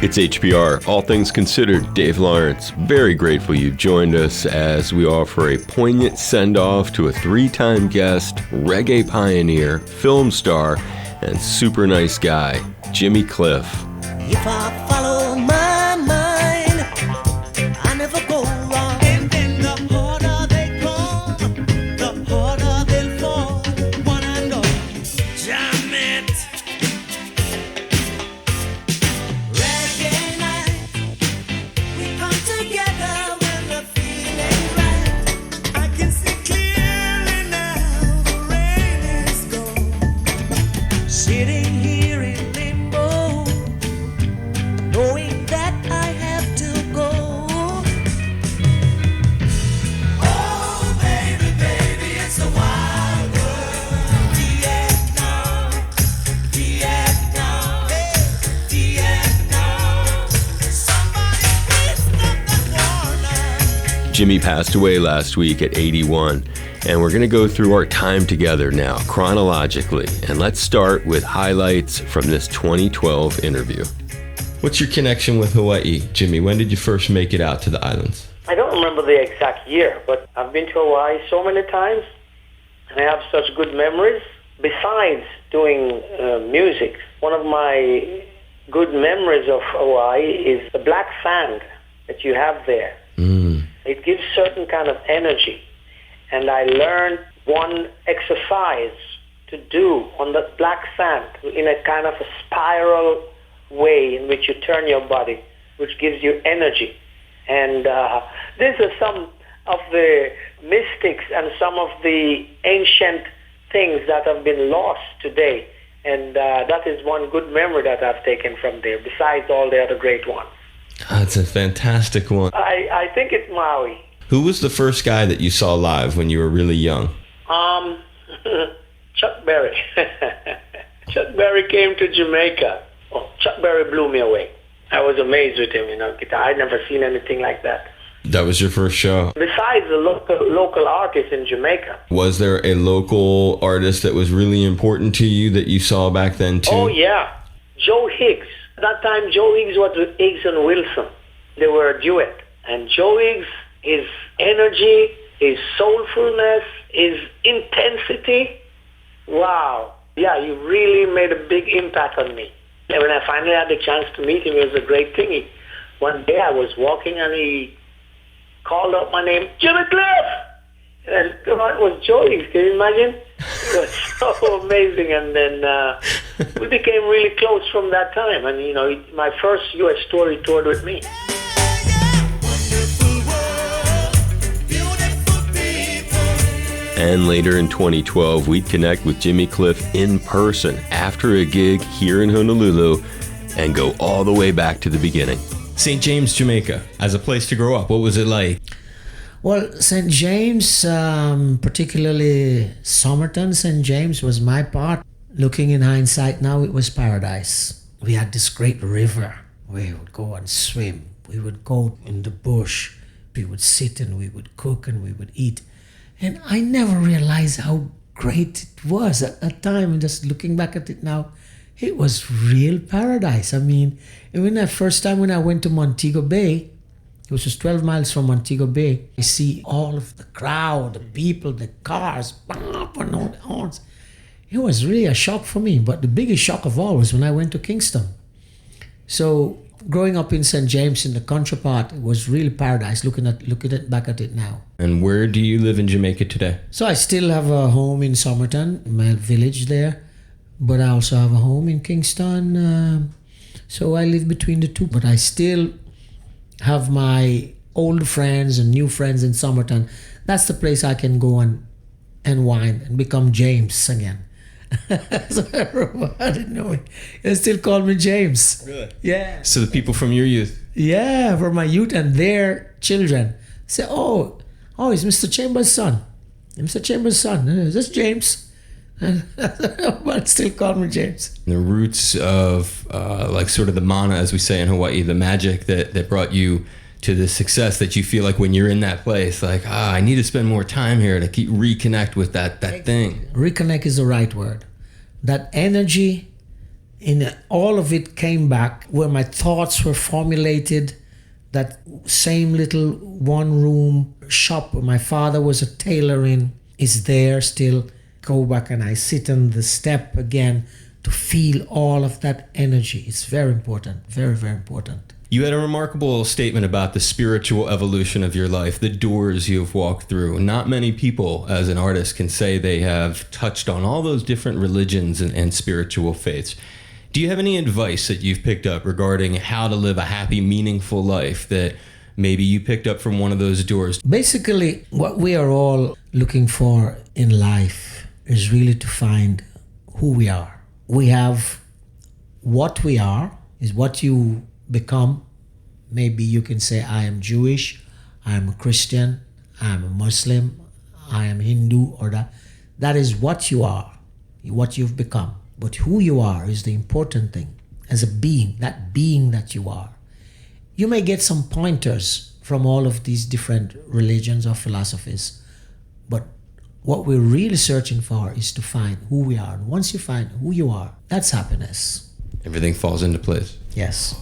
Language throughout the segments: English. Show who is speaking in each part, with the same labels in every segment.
Speaker 1: It's HPR, All Things Considered. Dave Lawrence, very grateful you've joined us as we offer a poignant send-off to a three-time guest, reggae pioneer, film star, and super nice guy, Jimmy Cliff.
Speaker 2: If I follow my mind, I never go wrong. And then the harder they come, the harder they'll fall. One and all, jam it. Reggae night, we come together when the feeling's right. I can see clearly now the rain is gone. Sitting here in limbo, knowing that I have to go. Oh, baby, baby, it's a wild world. Vietnam, Vietnam, Vietnam. Somebody please stop that war now.
Speaker 1: Jimmy passed away last week at 81, and we're going to go through our time together now, chronologically. And let's start with highlights from this 2012 interview. What's your connection with Hawaii, Jimmy? When did you first make it out to the islands?
Speaker 3: I don't remember the exact year, but I've been to Hawaii so many times, and I have such good memories. Besides doing music, one of my good memories of Hawaii is the black sand that you have there. It gives certain kind of energy, and I learned one exercise to do on the black sand in a kind of a spiral way in which you turn your body, which gives you energy. And these are some of the mystics and some of the ancient things that have been lost today. And that is one good memory that I've taken from there, besides all the other great ones.
Speaker 1: That's a fantastic one.
Speaker 3: I think it's Maui.
Speaker 1: Who was the first guy that you saw live when you were really young?
Speaker 3: Chuck Berry. Chuck Berry came to Jamaica. Oh, Chuck Berry blew me away. I was amazed with him, guitar. I'd never seen anything like that.
Speaker 1: That was your first show.
Speaker 3: Besides the local artists in Jamaica.
Speaker 1: Was there a local artist that was really important to you that you saw back then too?
Speaker 3: Oh, yeah. Joe Higgs. At that time, Joe Higgs was with Higgs and Wilson. They were a duet. And Joe Higgs, his energy, his soulfulness, his intensity, wow. Yeah, he really made a big impact on me. And when I finally had the chance to meet him, it was a great thing. One day I was walking and he called out my name, Jimmy Cliff! And it was Joe Higgs, can you imagine? It was so amazing. And then we became really close from that time. And, my first U.S. tour, he toured with me. And later in 2012, we'd connect with Jimmy Cliff in person after a gig here in Honolulu and go all the way back to the beginning. St. James, Jamaica, as a place to grow up, what was it like?
Speaker 4: Well, St. James, particularly Somerton, St. James was my part. Looking in hindsight now, it was paradise. We had this great river. We would go and swim. We would go in the bush. We would sit and we would cook and we would eat. And I never realized how great it was at that time. And just looking back at it now, it was real paradise. I mean, even that first time when I went to Montego Bay, it was just 12 miles from Montego Bay, I see all of the crowd, the people, the cars, bump and all the horns. It was really a shock for me. But the biggest shock of all was when I went to Kingston. So growing up in St. James in the country part, it was really paradise looking back at it now.
Speaker 1: And where do you live in Jamaica today?
Speaker 4: So I still have a home in Somerton, my village there, but I also have a home in Kingston. So I live between the two, but I still have my old friends and new friends in Somerton. That's the place I can go and wind and become James again. So everybody know me. They still call me James.
Speaker 1: Really?
Speaker 4: Yeah.
Speaker 1: So the people from your youth?
Speaker 4: Yeah, from my youth and their children say, oh, it's Mr. Chambers' son. Mr. Chambers' son. That's James. But still call me James.
Speaker 1: The roots of like sort of the mana, as we say in Hawaii, the magic that brought you to the success that you feel like when you're in that place, like, I need to spend more time here to reconnect with that thing.
Speaker 4: Reconnect is the right word. That energy in all of it came back where my thoughts were formulated. That same little one-room shop where my father was a tailor in is there still. Go back and I sit on the step again to feel all of that energy. It's very important, very, very important.
Speaker 1: You had a remarkable statement about the spiritual evolution of your life, the doors you've walked through. Not many people, as an artist, can say they have touched on all those different religions and spiritual faiths. Do you have any advice that you've picked up regarding how to live a happy, meaningful life that maybe you picked up from one of those doors?
Speaker 4: Basically, what we are all looking for in life is really to find who we are. We have what we are, is what you become. Maybe you can say, I am Jewish, I am a Christian, I am a Muslim, I am Hindu, or that. That is what you are, what you've become. But who you are is the important thing. As a being that you are. You may get some pointers from all of these different religions or philosophies, but what we're really searching for is to find who we are. And once you find who you are, that's happiness.
Speaker 1: Everything falls into place.
Speaker 4: Yes.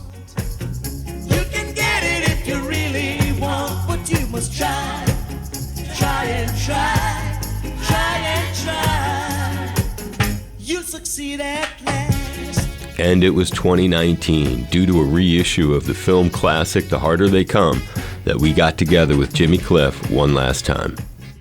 Speaker 2: You can get it if you really want, but you must try. Try and try. Try and try. You'll succeed at last.
Speaker 1: And it was 2019, due to a reissue of the film classic The Harder They Come, that we got together with Jimmy Cliff one last time.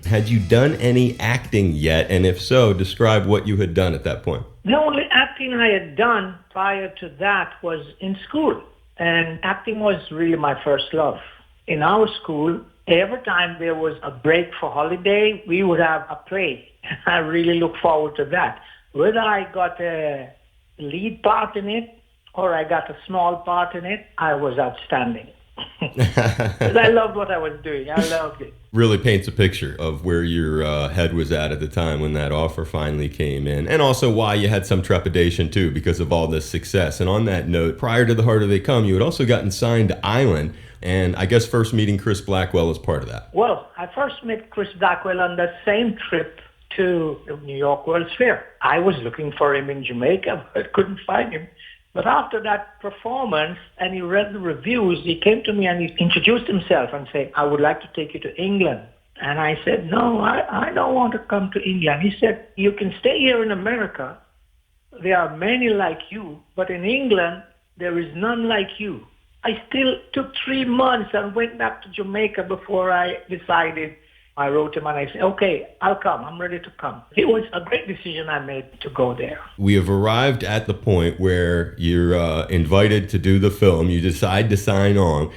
Speaker 1: Had you done any acting yet? And if so, describe what you had done at that point.
Speaker 3: The only acting I had done prior to that was in school. And acting was really my first love. In our school, every time there was a break for holiday, we would have a play. I really look forward to that. Whether I got a lead part in it or I got a small part in it, I was outstanding. 'Cause I loved what I was doing. I loved it.
Speaker 1: Really paints a picture of where your head was at the time when that offer finally came in, and also why you had some trepidation too because of all this success. And on that note, prior to The Harder They Come, you had also gotten signed to Island, and I guess first meeting Chris Blackwell as part of that.
Speaker 3: Well, I first met Chris Blackwell on that same trip to the New York World's Fair. I was looking for him in Jamaica, but couldn't find him. But after that performance, and he read the reviews, he came to me and he introduced himself and said, I would like to take you to England. And I said, no, I don't want to come to England. He said, you can stay here in America. There are many like you, but in England, there is none like you. I still took 3 months and went back to Jamaica before I decided. I wrote him and I said, okay, I'll come. I'm ready to come. It was a great decision I made to go there.
Speaker 1: We have arrived at the point where you're invited to do the film. You decide to sign on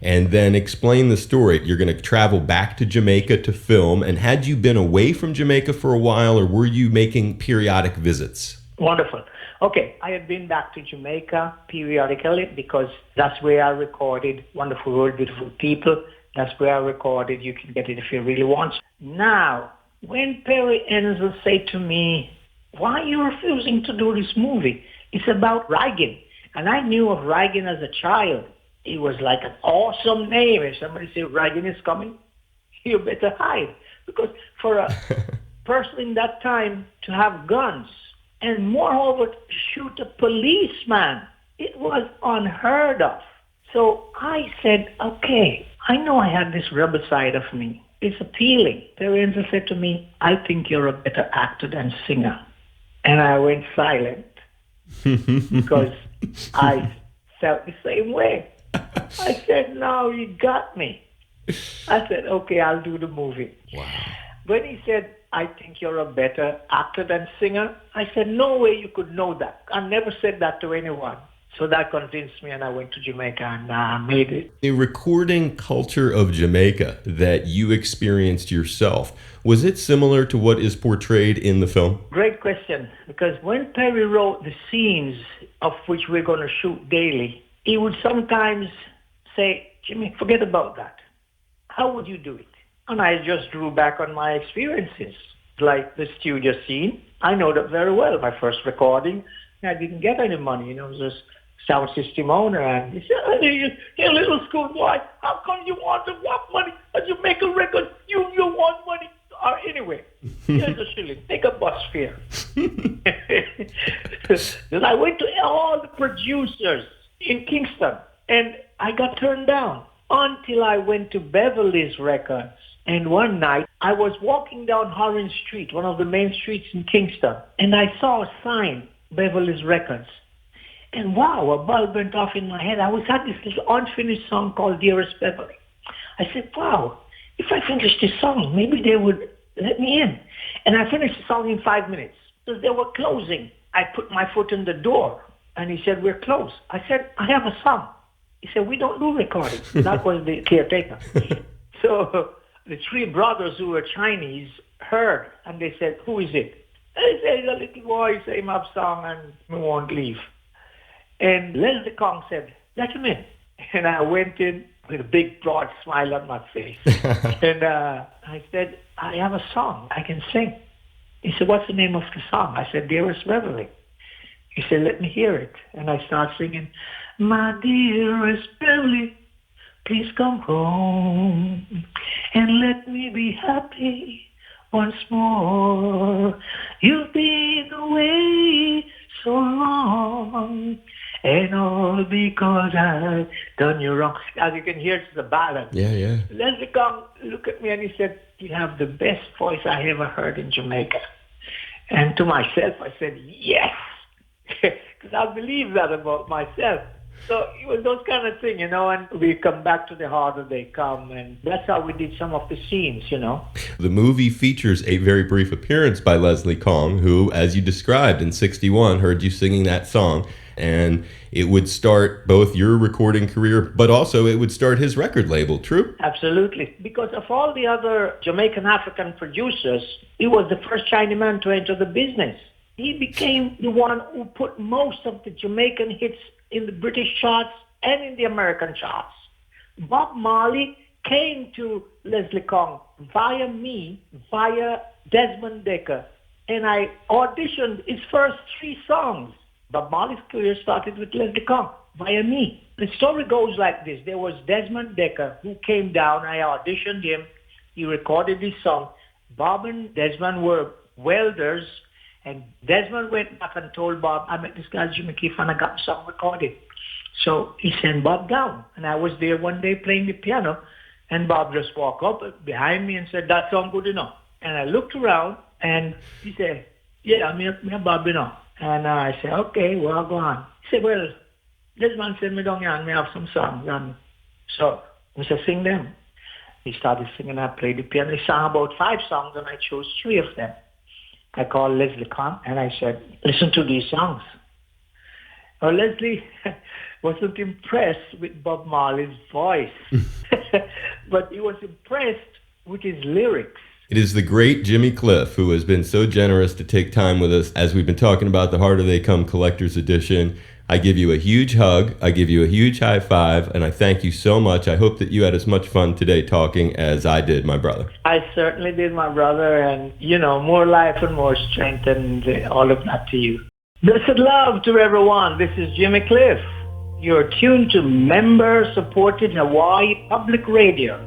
Speaker 1: and then explain the story. You're going to travel back to Jamaica to film. And had you been away from Jamaica for a while, or were you making periodic visits?
Speaker 3: Wonderful. Okay, I had been back to Jamaica periodically because that's where I recorded Wonderful World, Beautiful People. That's where I recorded You Can Get It If You Really Want. Now, when Perry Enzer said to me, why are you refusing to do this movie? It's about Reagan. And I knew of Reagan as a child. It was like an awesome name. If somebody said Reagan is coming, you better hide. Because for a person in that time to have guns and moreover to shoot a policeman, it was unheard of. So I said, okay, I know I had this rebel side of me. It's appealing. Perry Enzer said to me, I think you're a better actor than singer. And I went silent because I felt the same way. I said, no, you got me. I said, okay, I'll do the movie.
Speaker 1: Wow.
Speaker 3: When he said, I think you're a better actor than singer, I said, no way you could know that. I never said that to anyone. So that convinced me, and I went to Jamaica and made it.
Speaker 1: The recording culture of Jamaica that you experienced yourself, was it similar to what is portrayed in the film?
Speaker 3: Great question, because when Perry wrote the scenes of which we're going to shoot daily, he would sometimes say, Jimmy, forget about that. How would you do it? And I just drew back on my experiences, like the studio scene. I know that very well. My first recording, I didn't get any money. It was just sound system owner, and he said, hey, you little schoolboy, how come you want to want money? As you make a record, you want money.
Speaker 5: Or anyway, here's a shilling. Take a bus fare. Then I went to all the producers in Kingston, and I got turned down until I went to Beverly's Records. And one night, I was walking down Orange Street, one of the main streets in Kingston, and I saw a sign, Beverly's Records. And wow, a bulb went off in my head. I was had this little unfinished song called Dearest Beverly. I said, wow, if I finish this song, maybe they would let me in. And I finished the song in 5 minutes. Because they were closing. I put my foot in the door, and he said, we're closed. I said, I have a song. He said, we don't do recording. That was the caretaker. So the three brothers who were Chinese heard, and they said, who is it? They said, a little boy say him up song, and we won't leave. And Leslie Kong said, let him in. And I went in with a big, broad smile on my face. And I said, I have a song. I can sing. He said, what's the name of the song? I said, Dearest Beverly. He said, let me hear it. And I start singing, my dearest Beverly, please come home and let me be happy once more. You've been away so long, and all because I've done you wrong. As you can hear, it's the ballad.
Speaker 1: Yeah.
Speaker 5: Leslie Kong looked at me and he said, you have the best voice I ever heard in Jamaica. And to myself, I said, yes, because I believe that about myself. So it was those kind of things, and we come back to the harder they come, and that's how we did some of the scenes,
Speaker 1: The movie features a very brief appearance by Leslie Kong, who, as you described in 1961, heard you singing that song, and it would start both your recording career, but also it would start his record label, true?
Speaker 5: Absolutely. Because of all the other Jamaican African producers, he was the first Chinaman to enter the business. He became the one who put most of the Jamaican hits in the British charts and in the American charts. Bob Marley came to Leslie Kong via me, via Desmond Dekker, and I auditioned his first 3 songs. Bob Marley's career started with Leslie Kong via me. The story goes like this. There was Desmond Dekker who came down. I auditioned him. He recorded his song. Bob and Desmond were welders, and Desmond went back and told Bob, I met this guy Jimmy Keefe and I got the song recorded. So he sent Bob down, and I was there one day playing the piano, and Bob just walked up behind me and said, that song good enough. And I looked around, and he said, yeah, me and Bob, And I said, okay, well, go on. He said, well, this man sent me down here and me have some songs. And so I said, sing them. He started singing. I played the piano. He sang about 5 songs, and I chose 3 of them. I called Leslie Kong, and I said, listen to these songs. Well, Leslie wasn't impressed with Bob Marley's voice, but he was impressed with his lyrics.
Speaker 1: It is the great Jimmy Cliff who has been so generous to take time with us as we've been talking about the Harder They Come Collector's Edition. I give you a huge hug, I give you a huge high five, and I thank you so much. I hope that you had as much fun today talking as I did, my brother.
Speaker 5: I certainly did, my brother, and, more life and more strength and all of that to you. Blessed love to everyone. This is Jimmy Cliff. You're tuned to member-supported Hawaii Public Radio.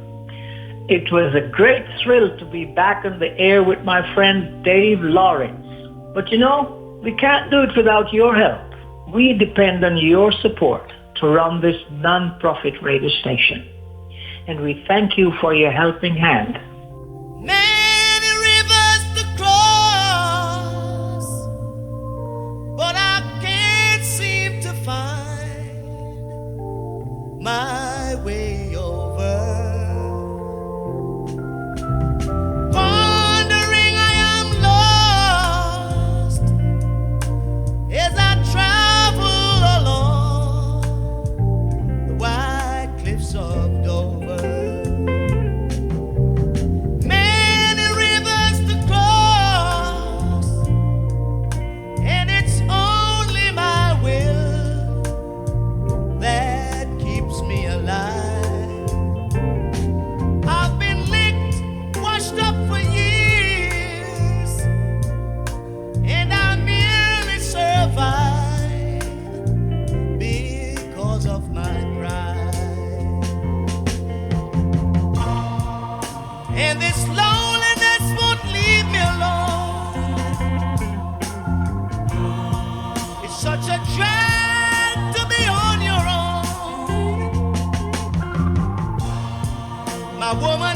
Speaker 5: It was a great thrill to be back on the air with my friend Dave Lawrence. But we can't do it without your help. We depend on your support to run this non-profit radio station. And we thank you for your helping hand.
Speaker 2: Many rivers to cross, but I can't seem to find my way over. Wandering, I am lost as I travel along the white cliffs of Dover. such a drag to be on your own. My woman